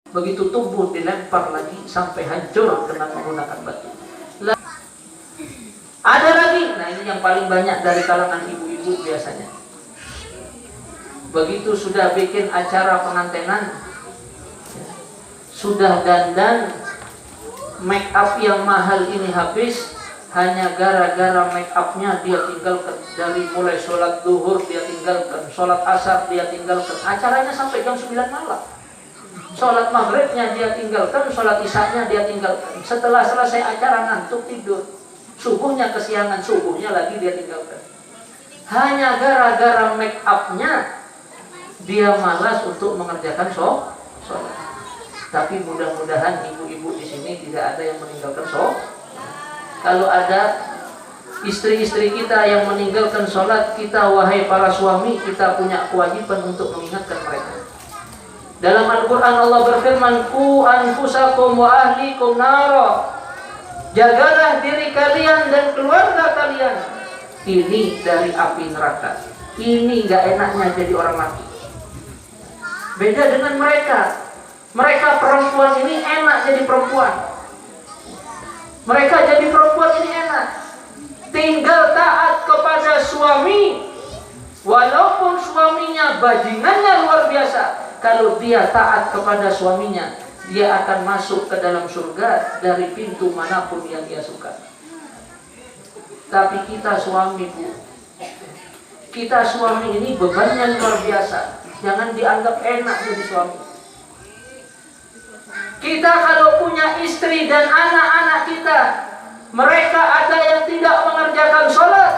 Begitu tumbuh dilempar lagi sampai hancur dengan menggunakan batu. Ada lagi, nah ini yang paling banyak dari kalangan ibu-ibu biasanya. Begitu sudah bikin acara pengantenan, sudah dandan, make up yang mahal ini habis, hanya gara-gara make upnya dia tinggalkan. Dari mulai sholat duhur dia tinggalkan, sholat asar dia tinggalkan, acaranya sampai jam 9 malam. Sholat maghribnya dia tinggalkan, sholat isya-nya dia tinggalkan. Setelah selesai acara ngantuk tidur. Subuhnya kesiangan, subuhnya lagi dia tinggalkan. Hanya gara-gara make up-nya dia malas untuk mengerjakan sholat. Tapi mudah-mudahan ibu-ibu di sini tidak ada yang meninggalkan sholat. Kalau ada istri-istri kita yang meninggalkan sholat, kita wahai para suami, kita punya kewajiban untuk mengingatkan mereka. Dalam Al-Quran Allah berfirman, Ku anfusakum wa ahlikum nara. Jagalah diri kalian dan keluarga kalian ini dari api neraka. Ini gak enaknya jadi orang laki. Beda dengan mereka. Mereka perempuan ini enak jadi perempuan. Mereka jadi perempuan ini enak. Tinggal taat kepada suami. Walaupun suaminya bajingannya luar biasa, kalau dia taat kepada suaminya, dia akan masuk ke dalam surga dari pintu manapun yang dia suka. Tapi kita suami, Bu, kita suami ini bebannya luar biasa. Jangan dianggap enak jadi suami. Kita kalau punya istri dan anak-anak kita, mereka ada yang tidak mengerjakan sholat,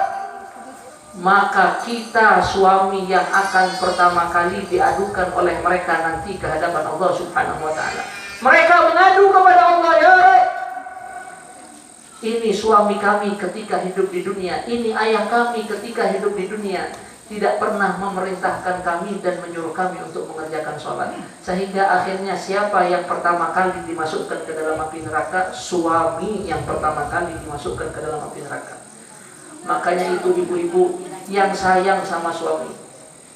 maka kita suami yang akan pertama kali diadukan oleh mereka nanti ke hadapan Allah Subhanahu wa ta'ala. Mereka mengadu kepada Allah, ya Rabb, ini suami kami ketika hidup di dunia, ini ayah kami ketika hidup di dunia, tidak pernah memerintahkan kami dan menyuruh kami untuk mengerjakan sholat. Sehingga akhirnya siapa yang pertama kali dimasukkan ke dalam api neraka? Suami yang pertama kali dimasukkan ke dalam api neraka. Makanya itu ibu-ibu yang sayang sama suami,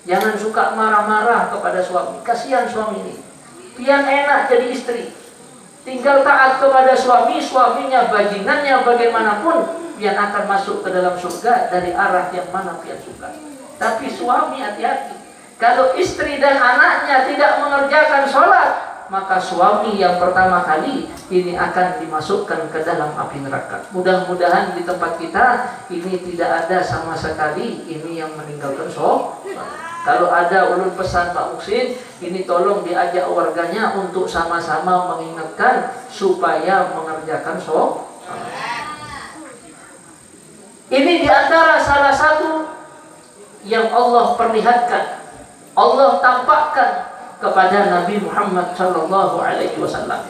jangan suka marah-marah kepada suami. Kasihan suami ini, pian enak jadi istri, tinggal taat kepada suami, suaminya bajingannya bagaimanapun, pian akan masuk ke dalam surga dari arah yang mana pian suka. Tapi suami hati-hati, kalau istri dan anaknya tidak mengerjakan sholat, maka suami yang pertama kali ini akan dimasukkan ke dalam api neraka. Mudah-mudahan di tempat kita ini tidak ada sama sekali ini yang meninggalkan sholat. Kalau ada, ulun pesan Pak Muksin, ini tolong diajak warganya untuk sama-sama mengingatkan supaya mengerjakan sholat. Ini diantara salah satu yang Allah perlihatkan, Allah tampakkan kepada Nabi Muhammad sallallahu alaihi wasallam.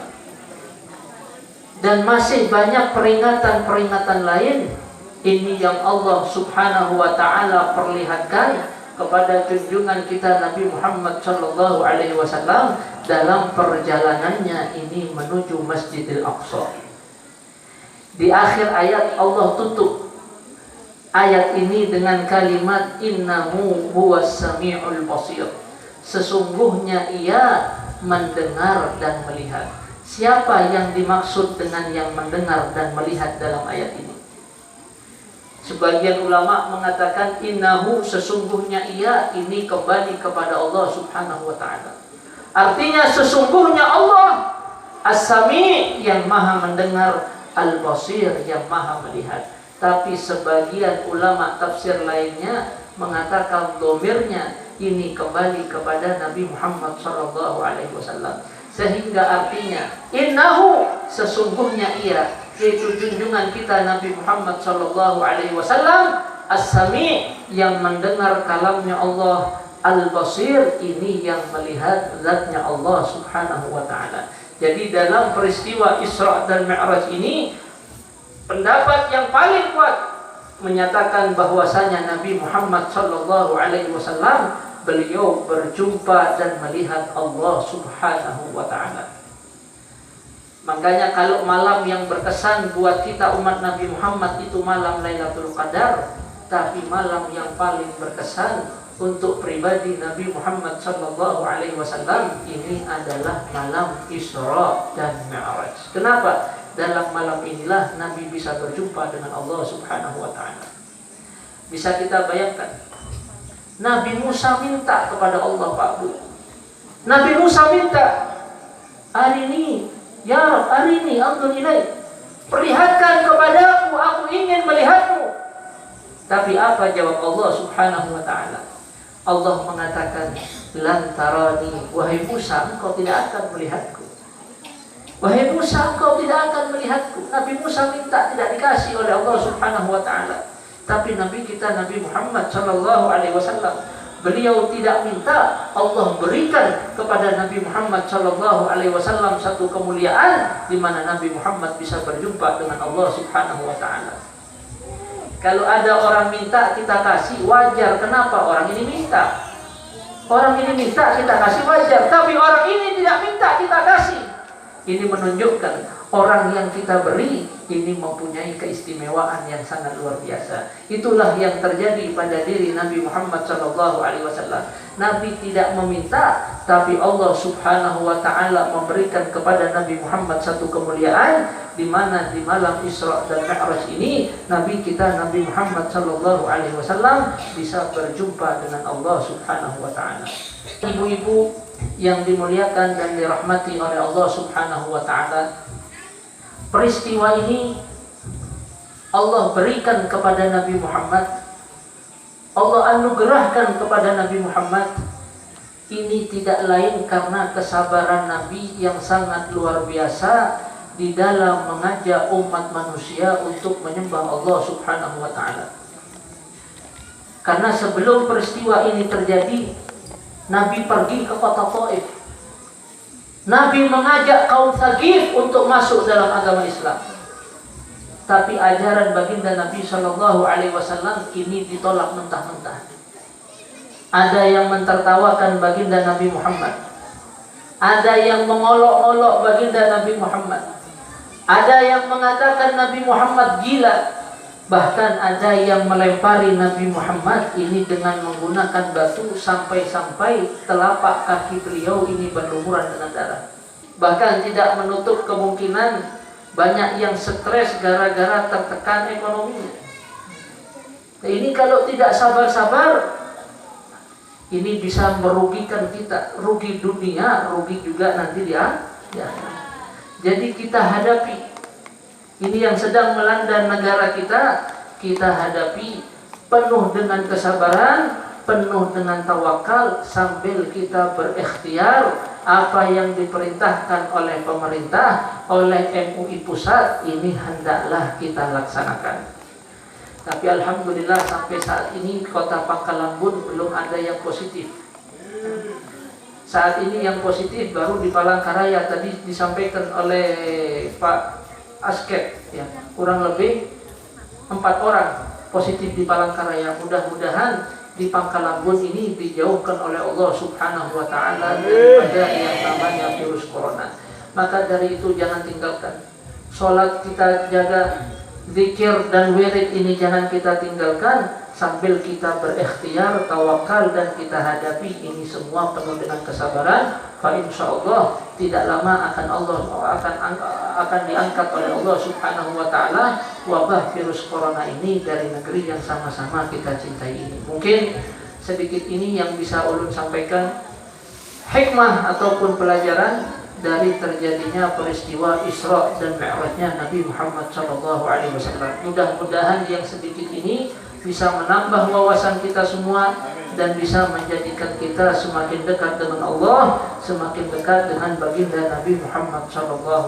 Dan masih banyak peringatan-peringatan lain ini yang Allah Subhanahu wa taala perlihatkan kepada junjungan kita Nabi Muhammad sallallahu alaihi wasallam dalam perjalanannya ini menuju Masjidil Aqsa. Di akhir ayat Allah tutup ayat ini dengan kalimat innahu huwas samiul basir. Sesungguhnya ia mendengar dan melihat. Siapa yang dimaksud dengan yang mendengar dan melihat dalam ayat ini? Sebagian ulama mengatakan innahu, sesungguhnya ia, ini kembali kepada Allah Subhanahu wa ta'ala. Artinya sesungguhnya Allah As-Sami, yang maha mendengar, Al-Basir, yang maha melihat. Tapi sebagian ulama tafsir lainnya mengatakan domirnya ini kembali kepada Nabi Muhammad SAW, sehingga artinya innahu, sesungguhnya ia, yaitu junjungan kita Nabi Muhammad SAW, As-Sami, yang mendengar kalamnya Allah, Al-Basir, ini yang melihat zatnya Allah Subhanahu wa ta'ala. Jadi dalam peristiwa Isra dan Mi'raj ini, pendapat yang paling kuat menyatakan bahwasanya Nabi Muhammad SAW, beliau berjumpa dan melihat Allah Subhanahu wa ta'ala. Makanya kalau malam yang berkesan buat kita umat Nabi Muhammad itu malam Lailatul Qadar, tapi malam yang paling berkesan untuk pribadi Nabi Muhammad sallallahu alaihi wasallam ini adalah malam Isra dan Mi'raj. Kenapa? Dalam malam inilah Nabi bisa berjumpa dengan Allah Subhanahu wa taala. Bisa kita bayangkan, Nabi Musa minta kepada Allah, Pak Bu. Nabi Musa minta, "Arini, ya Rabb, arini anzur ilaik." Perlihatkan kepadaku, aku ingin melihatmu. Tapi apa jawab Allah Subhanahu wa taala? Allah mengatakan, "Lan tarani, wahai Musa, engkau tidak akan melihatku." Wahai Musa, engkau tidak akan melihatku. Nabi Musa minta, tidak dikasih oleh Allah Subhanahu wa taala. Tapi Nabi kita Nabi Muhammad sallallahu alaihi wasallam, beliau tidak minta, Allah berikan kepada Nabi Muhammad sallallahu alaihi wasallam satu kemuliaan di mana Nabi Muhammad bisa berjumpa dengan Allah Subhanahu wa taala. Kalau ada orang minta kita kasih, wajar. Kenapa? Orang ini minta. Orang ini minta kita kasih, wajar. Tapi orang ini tidak minta kita kasih. Ini menunjukkan orang yang kita beri ini mempunyai keistimewaan yang sangat luar biasa. Itulah yang terjadi pada diri Nabi Muhammad SAW. Nabi tidak meminta, tapi Allah Subhanahu wa taala memberikan kepada Nabi Muhammad satu kemuliaan, di mana di malam Isra dan Mi'raj ini Nabi kita Nabi Muhammad SAW bisa berjumpa dengan Allah Subhanahu wa taala. Ibu-ibu yang dimuliakan dan dirahmati oleh Allah Subhanahu wa taala, peristiwa ini Allah berikan kepada Nabi Muhammad, Allah anugerahkan kepada Nabi Muhammad. Ini tidak lain karena kesabaran Nabi yang sangat luar biasa di dalam mengajak umat manusia untuk menyembah Allah Subhanahu wa taala. Karena sebelum peristiwa ini terjadi, Nabi pergi ke kota Taif. Nabi mengajak kaum Tsaqif untuk masuk dalam agama Islam. Tapi ajaran baginda Nabi Shallallahu Alaihi Wasallam ini ditolak mentah-mentah. Ada yang mentertawakan baginda Nabi Muhammad. Ada yang mengolok-olok baginda Nabi Muhammad. Ada yang mengatakan Nabi Muhammad gila. Bahkan ada yang melempari Nabi Muhammad ini dengan menggunakan batu sampai-sampai telapak kaki beliau ini berlumuran dengan darah. Bahkan tidak menutup kemungkinan banyak yang stres gara-gara tertekan ekonominya. Ini kalau tidak sabar-sabar, ini bisa merugikan kita, rugi dunia, rugi juga nanti dia. Jadi kita hadapi ini yang sedang melanda negara kita, kita hadapi penuh dengan kesabaran, penuh dengan tawakal, sambil kita berikhtiar apa yang diperintahkan oleh pemerintah, oleh MUI pusat, ini hendaklah kita laksanakan. Tapi alhamdulillah sampai saat ini kota Pangkalambun belum ada yang positif. Saat ini yang positif baru di Palangkaraya, tadi disampaikan oleh Pak Askep, ya, kurang lebih 4 orang positif di Palangkaraya. Mudah-mudahan di Pangkalambun ini dijauhkan oleh Allah Subhanahu wa taala daripada yang namanya virus corona. Maka dari itu jangan tinggalkan. Salat kita jaga, zikir dan wirid ini jangan kita tinggalkan, sambil kita berikhtiar, tawakal, dan kita hadapi ini semua penuh dengan kesabaran. Fa insyaallah tidak lama akan diangkat oleh Allah Subhanahu wa taala wabah virus corona ini dari negeri yang sama-sama kita cintai ini. Mungkin sedikit ini yang bisa ulun sampaikan hikmah ataupun pelajaran dari terjadinya peristiwa Isra dan Mi'rajnya Nabi Muhammad SAW. Mudah-mudahan yang sedikit ini bisa menambah wawasan kita semua dan bisa menjadikan kita semakin dekat dengan Allah, semakin dekat dengan baginda Nabi Muhammad SAW.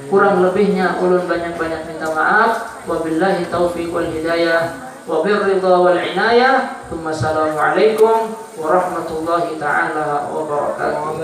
Kurang lebihnya ulun banyak-banyak minta maaf. Wabillahi taufiq wal hidayah wa birridha wal inayah. Assalamualaikum warahmatullahi taala wabarakatuh.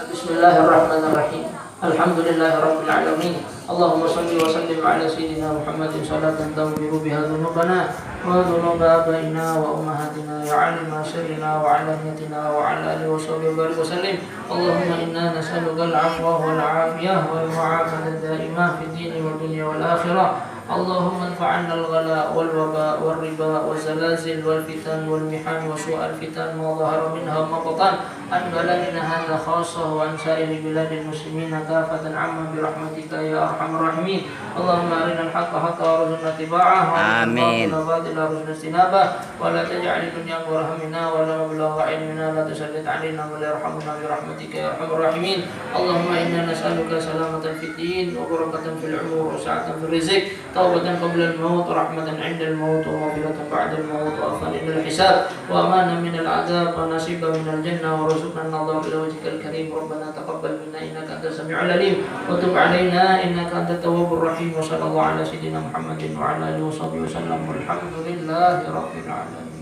Bismillahirrahmanirrahim. Alhamdulillahirabbil alamin. Allahumma shalli wa sallim ala sayyidina Muhammadin salatan tawbiru biha dhunubana wa dhunuba abaina wa ummahatina ya alima sirrina wa alaniyatina wa ala alihi wa sahbihi wa sallim. Allahumma inna nas'aluka al-'afwa wal 'afiyah wal mu'afata daimah fid dini wad dunya wal akhirah. اللهم انفع عنا الغلاء والوباء والربا والزلازل والفتن والمحن وسوء الفتن ما ظهر منها وما بطن عن بلدنا هذا خاصة وعن سائر بلاد المسلمين كافة عما برحمتك يا أرحم الراحمين. اللهم أرنا الحق حقا وارزقنا اتباعه وأرنا الباطل باطلا وارزقنا اجتنابه ولا تجعل الدنيا أكبر همنا ولا مبلغ علمنا لا تسلط علينا ولا يرحمنا برحمتك يا أرحم الراحمين. اللهم إنا نسألك سلامة في الدين وبركة في العمر وسعة في الرزق توبة قبل الموت ورحمة عند الموت ومغفرة بعد الموت وعفوا عند الحساب وأمانا من العذاب ونصيبا من الجنة ورزقنا النظر إلى وجهك الكريم. ربنا تقبل منا إنك أنت السميع العليم وتب علينا إنك أنت التواب الرحيم. وصلى الله على سيدنا محمد وعلى آله وصحبه وسلم والحمد لله رب العالمين.